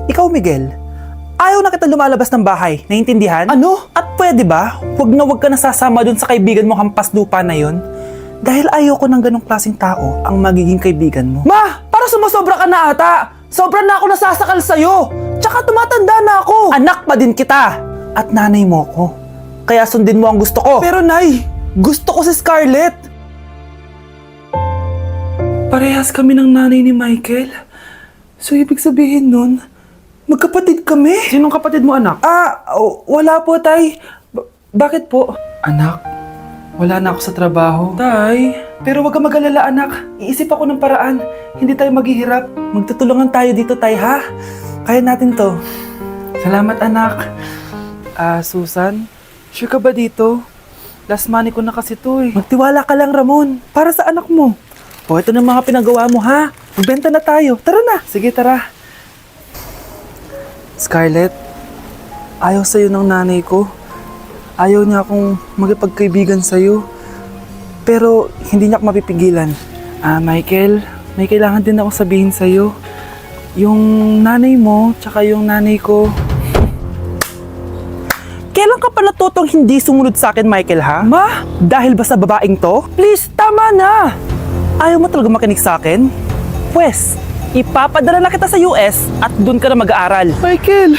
Ikaw, Miguel, ayaw na kita lumalabas ng bahay, naiintindihan? Ano? At pwede ba, wag ka nasasama dun sa kaibigan mo hampas lupa na yon? Dahil ayaw ko ng ganong klaseng tao ang magiging kaibigan mo. Ma! Parang sumusobra ka na ata! Sobra na ako nasasakal sa'yo! Tsaka tumatanda na ako! Anak pa din kita! At nanay mo ko. Kaya sundin mo ang gusto ko. Pero Nay, gusto ko si Scarlett! Parehas kami ng nanay ni Michael. So ibig sabihin nun, magkapatid kami? Sinong kapatid mo, anak? Wala po, Tay. Bakit po? Anak, wala na ako sa trabaho. Tay, pero wag ka mag-alala, anak. Iisip ako ng paraan. Hindi tayo maghihirap. Magtutulungan tayo dito, Tay, ha? Kaya natin to. Salamat, anak. Susan, sure ka ba dito? Last money ko na kasi to eh. Magtiwala ka lang, Ramon. Para sa anak mo. O, ito na mga pinagawa mo, ha? Magbenta na tayo. Tara na. Sige, tara. Scarlett, ayaw sa'yo ng nanay ko. Ayaw niya akong magipagkaibigan sa'yo. Pero hindi niya ako mapipigilan. Michael, may kailangan din ako sabihin sa'yo. Yung nanay mo, tsaka yung nanay ko. Kailan ka pa natutong hindi sumunod sa akin, Michael, ha? Ma, dahil ba sa babaeng to? Please, tama na! Ayaw mo talaga makinig sa akin? Pwes, ipapadala na kita sa US at doon ka na mag-aaral. Michael!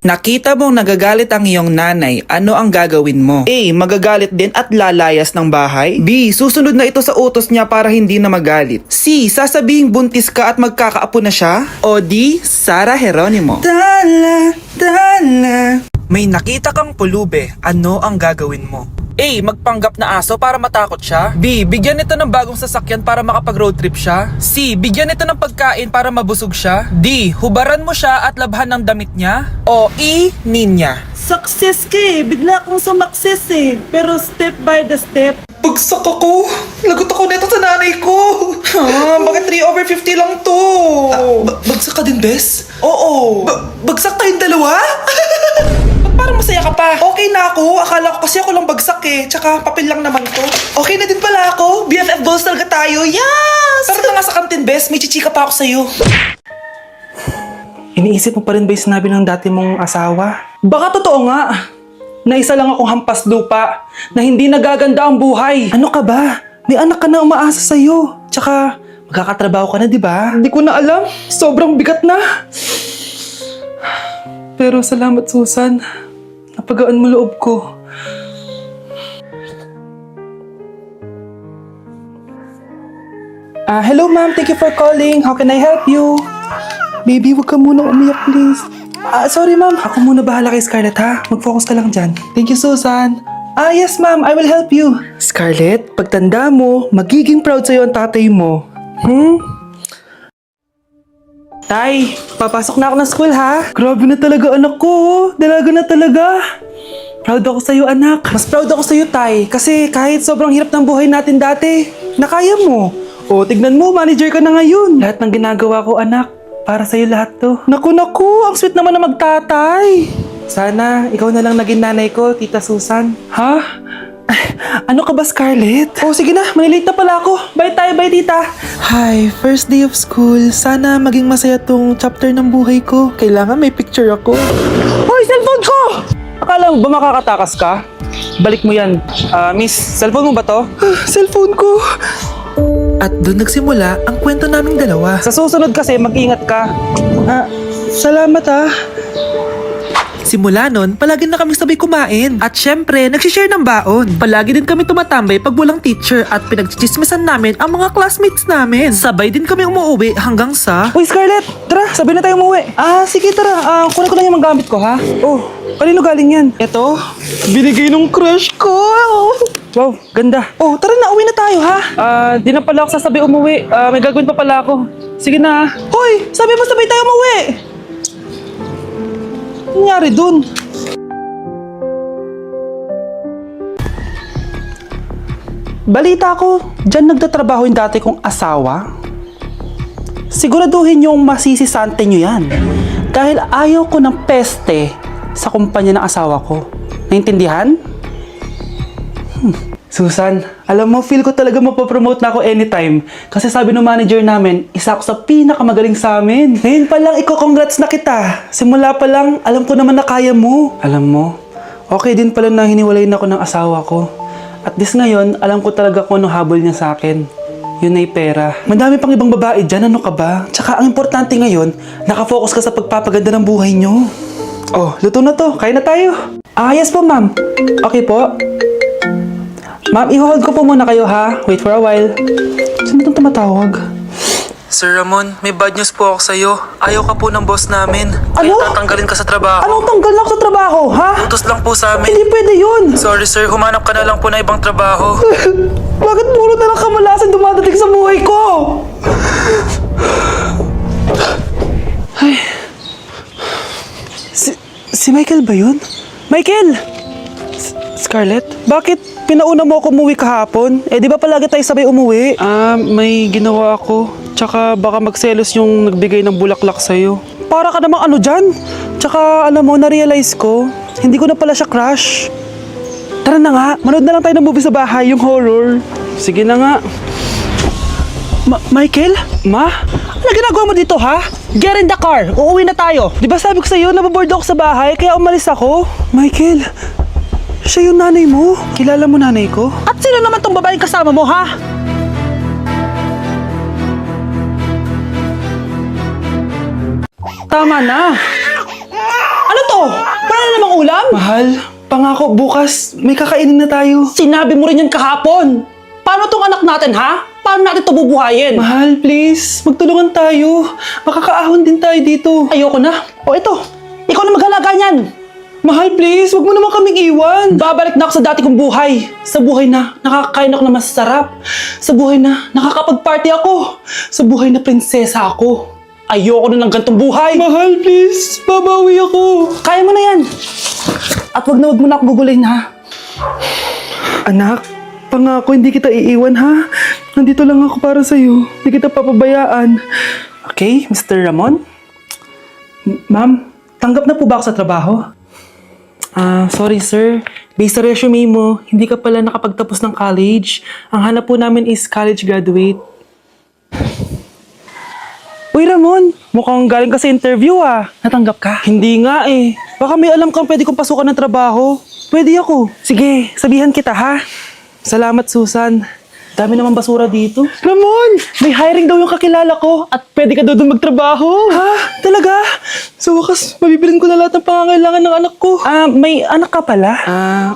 Nakita mong nagagalit ang iyong nanay, ano ang gagawin mo? A. Magagalit din at lalayas ng bahay. B. Susunod na ito sa utos niya para hindi na magalit. C. Sasabihing buntis ka at magkakaapo na siya. O D. Sara Geronimo. Dala. May nakita kang pulube, ano ang gagawin mo? A. Magpanggap na aso para matakot siya. B. Bigyan nito ng bagong sasakyan para makapag-road trip siya. C. Bigyan nito ng pagkain para mabusog siya. D. Hubaran mo siya at labhan ng damit niya. O E. Ninya. Success ka eh. Bigla akong sumakses eh. Pero step by the step. Bagsak ako! Lagot ako nito sa nanay ko! Bakit 3/50 lang to? Bagsak ka din, Bes? Oo! Bagsak tayong dalawa? Ba't parang masaya ka pa? Okay na ako. Akala ko kasi ako lang bagsak eh. Tsaka papel lang naman to. Okay na din pala ako. BFF goals talaga tayo. Yes! Tara na nga sa kantin, Bes. May chichika pa ako sa'yo. Iniisip mo pa rin ba yung sinabi ng dati mong asawa? Baka totoo nga. Na isa lang akong hampas lupa. Na hindi nagaganda ang buhay. Ano ka ba? May anak ka na umaasa sa'yo. Tsaka, magkakatrabaho ka na, di ba? Hindi ko na alam. Sobrang bigat na. Pero salamat, Susan. Napagaan mo loob ko. Hello, ma'am. Thank you for calling. How can I help you? Baby, wag ka muna umiyak, please. Sorry, ma'am. Ako muna bahala kay Scarlett, ha? Mag-focus ka lang dyan. Thank you, Susan. Yes, ma'am. I will help you. Scarlett, pagtanda mo, magiging proud sa'yo ang tatay mo. Tay, papasok na ako ng school, ha? Grabe na talaga, anak ko. Dalaga na talaga. Proud ako sa'yo, anak. Mas proud ako sa'yo, Tay. Kasi kahit sobrang hirap ng buhay natin dati, nakaya mo. O, tignan mo, manager ka na ngayon. Lahat ng ginagawa ko, anak, para sa'yo lahat to. Naku, ang sweet naman na magtatay. Sana, ikaw na lang naging nanay ko, Tita Susan. Ha? Ano ka ba, Scarlett? Oh, sige na, malilate na pala ako. Bye tayo, bye, Tita. Hi, first day of school. Sana maging masaya tong chapter ng buhay ko. Kailangan may picture ako. Hoy, cellphone ko! Akala mo ba makakatakas ka? Balik mo yan. Miss, cellphone mo ba to? Cellphone ko. At doon nagsimula ang kwento naming dalawa. Sa susunod kasi, mag-ingat ka. Salamat ah. Simula nun, palagi na kami sabay kumain. At syempre, nagsishare ng baon. Palagi din kami tumatambay pag walang teacher at pinagchichismisan namin ang mga classmates namin. Sabay din kami umuwi hanggang sa... Uy, Scarlett! Tara, sabay na tayo umuwi. Sige, tara. Kunin ko lang yung mga gamit ko, ha? Oh, kanino galing yan? Eto, binigay nung crush ko. Wow, ganda. Oh, tara na, uwi na tayo, ha? Di na pala ako sasabay umuwi. May gagawin pa pala ako. Sige na. Hoy, sabi mo sabay tayo umuwi. Ano nangyari dun? Balita ko, dyan nagtatrabaho yung dati kong asawa. Siguraduhin yung masisisante nyo yan. Dahil ayaw ko ng peste sa kumpanya ng asawa ko. Naintindihan? Susan, alam mo, feel ko talaga mapopromote na ako anytime. Kasi sabi ng manager namin, isa ako sa pinakamagaling sa amin. Ngayon pa lang, congrats na kita. Simula pa lang, alam ko naman na kaya mo. Alam mo, okay din pala na hiniwalay na ako ng asawa ko. At this ngayon, alam ko talaga kung anong habol niya sa akin. Yun ay pera. Madami pang ibang babae dyan, ano ka ba? Tsaka ang importante ngayon, nakafocus ka sa pagpapaganda ng buhay nyo. Oh, luto na to. Kain na tayo. Ah, yes po, ma'am. Okay po. Ma'am, i-hold ko po muna kayo ha. Wait for a while. Sino itong tumatawag? Sir Ramon, may bad news po ako sa'yo. Ayaw ka po ng boss namin. Ano? Kaya tatanggalin ka sa trabaho. Anong tanggal na ako sa trabaho, ha? Utos lang po sa amin. Hindi pwede yun. Sorry sir, humanap ka na lang po na ibang trabaho. Bakit puro na lang kamalasan dumadating sa buhay ko? Ay. Si Michael ba yun? Michael! Scarlett, bakit pinauna mo ako umuwi kahapon? Eh, di ba palagi tayo sabay umuwi? May ginawa ako. Tsaka baka magselos yung nagbigay ng bulaklak sa'yo. Para ka namang ano dyan? Tsaka alam mo, na-realize ko, hindi ko na pala siya crush. Tara na nga, manood na lang tayo ng movie sa bahay, yung horror. Sige na nga. Michael? Ma? Ano ginagawa mo dito, ha? Get in the car! Uuwi na tayo! Di ba sabi ko sa'yo, nababoard ako sa bahay, kaya umalis ako? Michael, siya yung nanay mo. Kilala mo nanay ko? At sino naman tong babaeng kasama mo, ha? Tama na. Ano to? Wala na namang ulam? Mahal, pangako bukas may kakainin na tayo. Sinabi mo rin yan kahapon. Paano tong anak natin, ha? Paano natin ito bubuhayin? Mahal, please. Magtulungan tayo. Makakaahon din tayo dito. Ayoko na. O ito, ikaw na mag-alaga niyan. Mahal, please. Huwag mo naman kaming iwan. Babalik na ako sa dati kong buhay. Sa buhay na nakakain ako na masarap. Sa buhay na nakakapag-party ako. Sa buhay na prinsesa ako. Ayoko na ng gantong buhay. Mahal, please. Babawi ako. Kaya mo na yan. At wag mo na ako gugulin, ha? Anak, pangako hindi kita iiwan, ha? Nandito lang ako para sa'yo. Hindi kita papabayaan. Okay, Mr. Ramon? Ma'am, tanggap na po ba ako sa trabaho? Sorry sir. Based sa resume mo, hindi ka pala nakapagtapos ng college. Ang hanap po namin is college graduate. Uy Ramon, mukhang galing ka sa interview Natanggap ka? Hindi nga eh. Baka may alam kang pwede kong pasukan ng trabaho. Pwede ako. Sige, sabihan kita ha. Salamat Susan. Dami naman basura dito. Ramon, may hiring daw yung kakilala ko at pwede ka daw doon magtrabaho. Ha? Talaga? Sa wakas, mabibilin ko na lahat ng pangangailangan ng anak ko. May anak ka pala?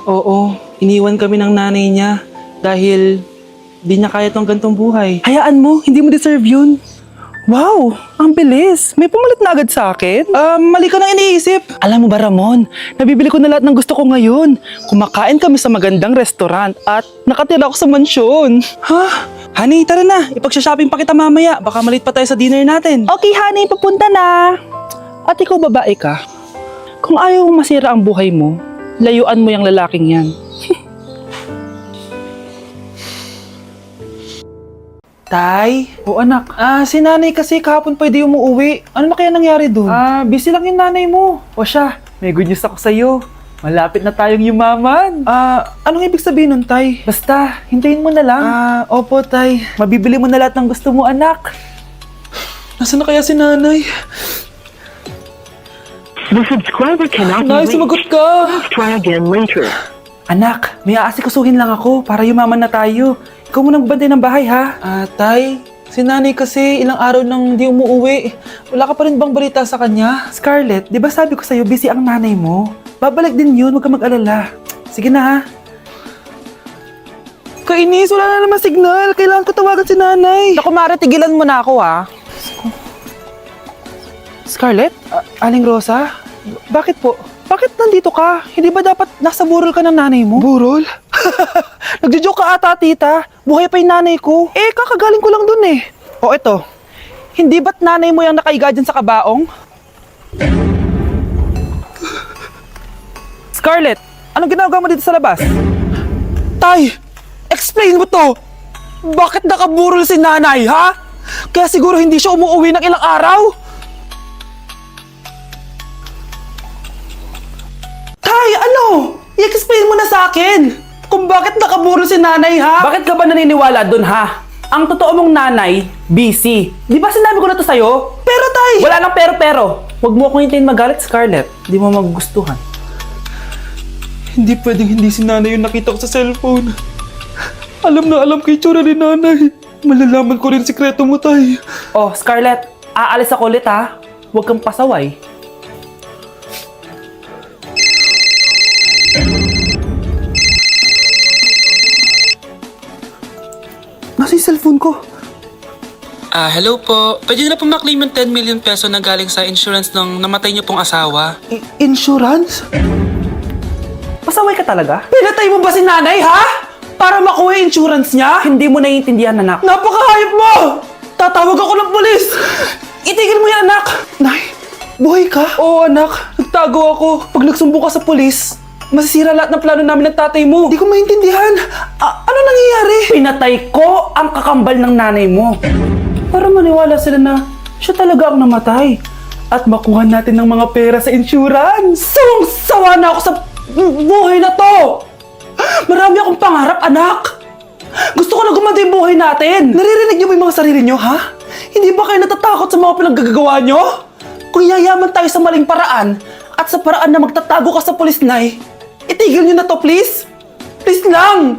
Oo. Iniwan kami ng nanay niya dahil di niya kaya tong gantong buhay. Hayaan mo, hindi mo deserve yun. Wow, ang bilis. May pumalit na agad sa akin? Mali ka nang iniisip. Alam mo ba Ramon, nabibili ko na lahat ng gusto ko ngayon. Kumakain kami sa magandang restaurant at nakatira ako sa mansyon. Ha? Honey, tara na. Ipag-shopping pa kita mamaya. Baka malit pa tayo sa dinner natin. Okay, honey, papunta na. At ikaw babae ka. Kung ayaw mong masira ang buhay mo, layuan mo yung lalaking yan. Tay? O anak, si nanay kasi kahapon pwede umuwi. Ano na kaya nangyari doon? Busy lang yung nanay mo. O siya, may good news ako sa'yo. Malapit na tayong yumaman. Anong ibig sabihin nun, Tay? Basta, hintayin mo na lang. Opo, Tay. Mabibili mo na lahat ng gusto mo, anak. Nasaan na kaya si nanay? The subscriber cannot be Nay, reached. sumagot ka. Try again later. Anak, may aasikasuhin lang ako para yumaman na tayo. Ikaw muna magbantay ng bahay, ha? Tay, si nanay kasi ilang araw nang di umuwi. Wala ka pa rin bang balita sa kanya? Scarlett, di ba sabi ko sa'yo busy ang nanay mo? Babalik din yun, huwag ka mag-alala. Sige na, ha? Kainis, wala na naman signal. Kailangan ko tawagan si nanay. Naku, Mara, tigilan mo na ako, ha? Scarlett? Aling Rosa? Bakit po? Bakit nandito ka? Hindi ba dapat nasa burol ka ng nanay mo? Burol? Nagjo-joke ka ata, tita. Buhay pa yung nanay ko. Eh, kakagaling ko lang dun eh. O eto, hindi ba't nanay mo yung nakaiga dyan sa kabaong? Scarlett, anong ginagawa mo dito sa labas? Tay, explain mo to. Bakit nakaburol si nanay, ha? Kaya siguro hindi siya umuwi ng ilang araw? Tay, ano? I-explain mo na sa akin. kung bakit nakaburo si nanay, ha? Bakit ka ba naniniwala dun, ha? Ang totoo mong nanay, busy. Di ba sinabi ko na to sa'yo? Pero tay! Wala nang pero. Huwag mo akong hintayin magalit, Scarlett. Di mo magugustuhan. Hindi pwedeng hindi si nanay yung nakita ko sa cellphone. Alam na alam ko yung tsura ni nanay. Malalaman ko rin sikreto mo, tay. Oh, Scarlett, aalis ako ulit, ha? Huwag kang pasaway. Nasa yung cellphone ko? Hello po. Pwede na po maklaim yung 10 million peso na galing sa insurance ng namatay niyo pong asawa. Insurance? Pasaway ka talaga? Pinatay mo ba si nanay, ha? Para makuha yung insurance niya? Hindi mo naiintindihan, anak. Napakahayop mo! Tatawag ako ng polis! Itigil mo yan, anak! Nay, buhay ka? Oo, anak. Nagtago ako. Pag nagsumbong ka sa polis, masisira lahat ng plano namin ng tatay mo. Di ko maintindihan. Ano nangyayari? Pinatay ko ang kakambal ng nanay mo. Para maniwala sila na siya talaga ang namatay. At makuha natin ng mga pera sa insurance. Sawang-sawa na ako sa buhay na to. Marami akong pangarap, anak. Gusto ko na gumanda yung buhay natin. Naririnig niyo ba yung mga sarili niyo, ha? Hindi ba kayo natatakot sa mga pinaggagawa niyo? Kung yayaman tayo sa maling paraan at sa paraan na magtatago ka sa pulis, Nay, itigil niyo na to, please. Please lang.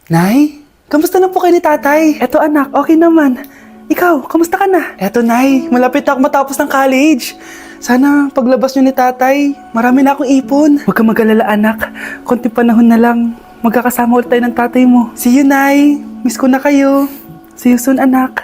Nay, kamusta na po kayo ni tatay? Eto anak, okay naman. Ikaw, kamusta ka na? Eto Nay, malapit ako matapos ng college. Sana paglabas niyo ni tatay, marami na akong ipon. Huwag kang mag-alala anak, konti panahon na lang, magkakasama ulit tayo ng tatay mo. See you Nay, miss ko na kayo. See you soon anak.